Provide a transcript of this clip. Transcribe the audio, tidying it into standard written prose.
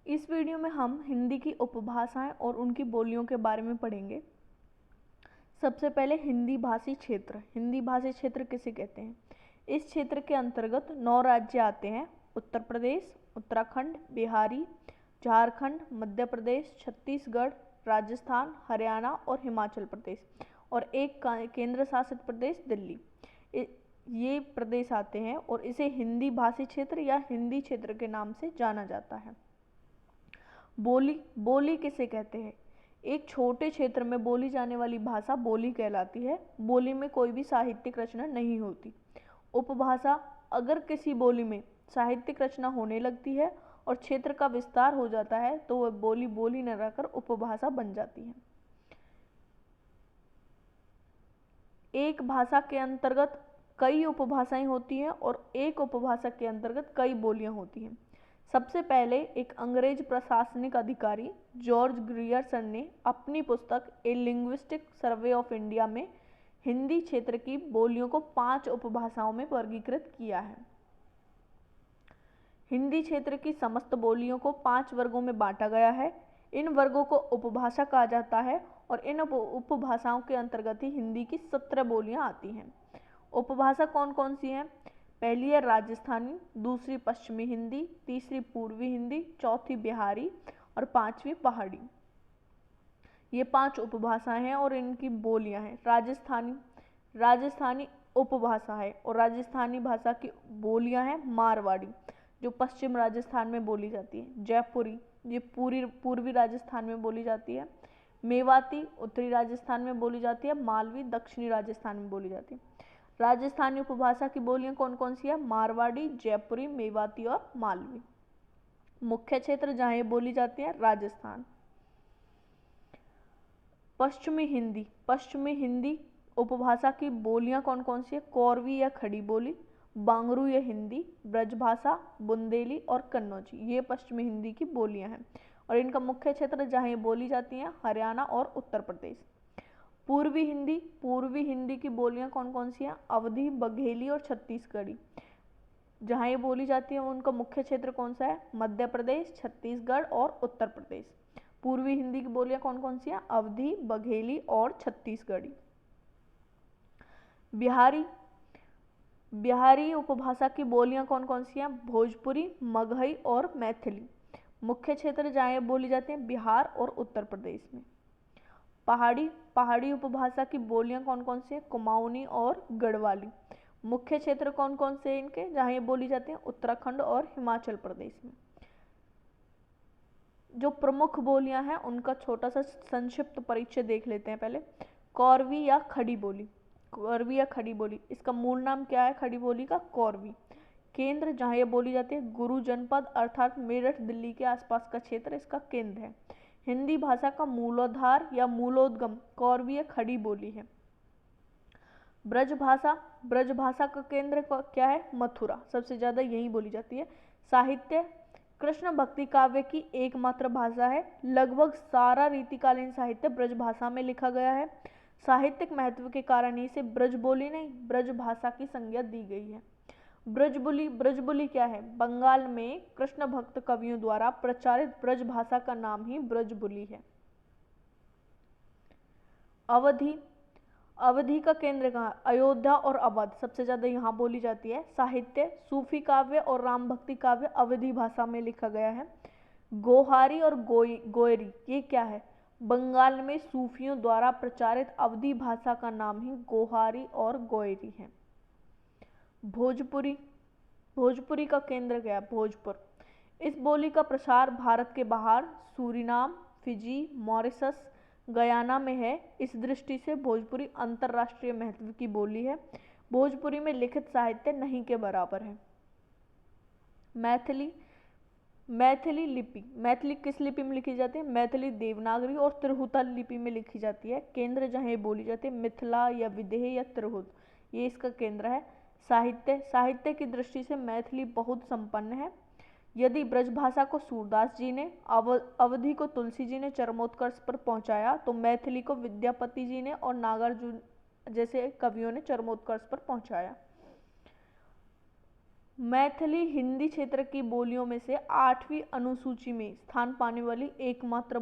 इस वीडियो में हम हिंदी की उपभाषाएं और उनकी बोलियों के बारे में पढ़ेंगे। सबसे पहले हिंदी भाषी क्षेत्र। हिंदी भाषी क्षेत्र किसे कहते हैं? इस क्षेत्र के अंतर्गत 9 राज्य आते हैं: उत्तर प्रदेश, उत्तराखंड, बिहारी, झारखंड, मध्य प्रदेश, छत्तीसगढ़, राजस्थान, हरियाणा और हिमाचल प्रदेश, और एक केंद्र शासित प्रदेश दिल्ली। ये प्रदेश आते हैं और इसे हिंदी भाषी क्षेत्र या हिंदी क्षेत्र के नाम से जाना जाता है। बोली किसे कहते हैं? एक छोटे क्षेत्र में बोली जाने वाली भाषा बोली कहलाती है। बोली में कोई भी साहित्यिक रचना नहीं होती। उपभाषा, अगर किसी बोली में साहित्यिक रचना होने लगती है और क्षेत्र का विस्तार हो जाता है तो वह बोली न रहकर उपभाषा बन जाती है। एक भाषा के अंतर्गत कई उपभाषाएं होती हैं और एक उपभाषा के अंतर्गत कई बोलियां होती हैं। सबसे पहले एक अंग्रेज प्रशासनिक अधिकारी जॉर्ज ग्रियर्सन ने अपनी पुस्तक ए लिंग्विस्टिक सर्वे ऑफ इंडिया में हिंदी क्षेत्र की बोलियों को 5 उपभाषाओं में वर्गीकृत किया है। हिंदी क्षेत्र की समस्त बोलियों को 5 वर्गों में बांटा गया है। इन वर्गों को उपभाषा कहा जाता है और इन उपभाषाओं के अंतर्गत ही हिंदी की 17 बोलियां आती हैं। उपभाषा कौन कौन सी हैं? पहली है राजस्थानी, दूसरी पश्चिमी हिंदी, तीसरी पूर्वी हिंदी, चौथी बिहारी और 5वीं पहाड़ी। ये 5 उपभाषाएं हैं और इनकी बोलियां हैं। राजस्थानी उपभाषा है और राजस्थानी भाषा की बोलियां हैं मारवाड़ी, जो पश्चिम राजस्थान में बोली जाती है। जयपुरी, ये पूर्वी राजस्थान में बोली जाती है। मेवाती उत्तरी राजस्थान में बोली जाती है। मालवी दक्षिणी राजस्थान में बोली जाती है। राजस्थानी उपभाषा की बोलियां कौन कौन सी है? मारवाड़ी, जयपुरी, मेवाती और मालवी। मुख्य क्षेत्र जहां ये बोली जाती है राजस्थान। पश्चिमी हिंदी उपभाषा की बोलियां कौन कौन सी है? कोरवी या खड़ी बोली, बांगरू या हिंदी, ब्रजभाषा, बुंदेली और कन्नौजी। ये पश्चिमी हिंदी की बोलियां हैं और इनका मुख्य क्षेत्र जहां ये बोली जाती हैं हरियाणा और उत्तर प्रदेश। पूर्वी हिंदी की बोलियां कौन कौन सी हैं? अवधी, बघेली और छत्तीसगढ़ी। जहां ये बोली जाती है उनका मुख्य क्षेत्र कौन सा है? मध्य प्रदेश, छत्तीसगढ़ और उत्तर प्रदेश। पूर्वी हिंदी की बोलियां कौन कौन सी हैं? अवधी, बघेली और छत्तीसगढ़ी। बिहारी उपभाषा की बोलियां कौन कौन सी हैं? भोजपुरी, मगही और मैथिली। मुख्य क्षेत्र जहां ये बोली जाती हैं बिहार और उत्तर प्रदेश में। पहाड़ी उपभाषा की बोलियां कौन कौन सी हैं? कुमाऊनी और गढ़वाली। मुख्य क्षेत्र कौन कौन से हैं इनके जहां ये बोली जाती हैं? उत्तराखंड और हिमाचल प्रदेश में। जो प्रमुख बोलियां हैं उनका छोटा सा संक्षिप्त परिचय देख लेते हैं पहले। कोरवी या खड़ी बोली, इसका मूल नाम क्या है? खड़ी बोली का कोरवी। केंद्र जहां ये बोली जाती है गुरु जनपद अर्थात मेरठ दिल्ली के आसपास का क्षेत्र इसका केंद्र है। हिंदी भाषा का मूलाधार या मूलोद्गम कोरवी या खड़ी बोली है। ब्रजभाषा का केंद्र क्या है? मथुरा, सबसे ज्यादा यही बोली जाती है। साहित्य, कृष्ण भक्ति काव्य की एकमात्र भाषा है। लगभग सारा रीतिकालीन साहित्य ब्रजभाषा में लिखा गया है। साहित्यिक महत्व के कारण इसे ब्रजबोली नहीं ब्रजभाषा की संज्ञा दी गई है। ब्रजबोली क्या है? बंगाल में कृष्ण भक्त कवियों द्वारा प्रचारित ब्रजभाषा का नाम ही ब्रजबोली है। अवधी का केंद्र कहाँ? अयोध्या और अवध, सबसे ज्यादा यहाँ बोली जाती है। साहित्य, सूफी काव्य और राम भक्ति काव्य अवधी भाषा में लिखा गया है। गोहारी और गोयरी, ये क्या है? बंगाल में सूफियों द्वारा प्रचारित अवधी भाषा का नाम ही गोहारी और गोयरी है। भोजपुरी का केंद्र क्या है? भोजपुर। इस बोली का प्रसार भारत के बाहर सूरीनाम, फिजी, मॉरिशस, गयाना में है। इस दृष्टि से भोजपुरी अंतर्राष्ट्रीय महत्व की बोली है। भोजपुरी में लिखित साहित्य नहीं के बराबर है। मैथिली किस लिपि में लिखी जाती है? मैथिली देवनागरी और तिरहुता लिपि में लिखी जाती है। केंद्र जहाँ ये बोली जाती है मिथिला या विदेह या तिरहुत, ये इसका केंद्र है। साहित्य की दृष्टि से मैथिली बहुत संपन्न है। यदि ब्रजभाषा को सूरदास जी ने, अवधी को तुलसी जी ने चरमोत्कर्ष पर पहुंचाया तो मैथिली को विद्यापति जी ने और नागार्जुन जैसे कवियों ने चरमोत्कर्ष पर पहुंचाया। मैथिली हिंदी क्षेत्र की बोलियों में से 8वीं अनुसूची में स्थान पाने वाली एकमात्र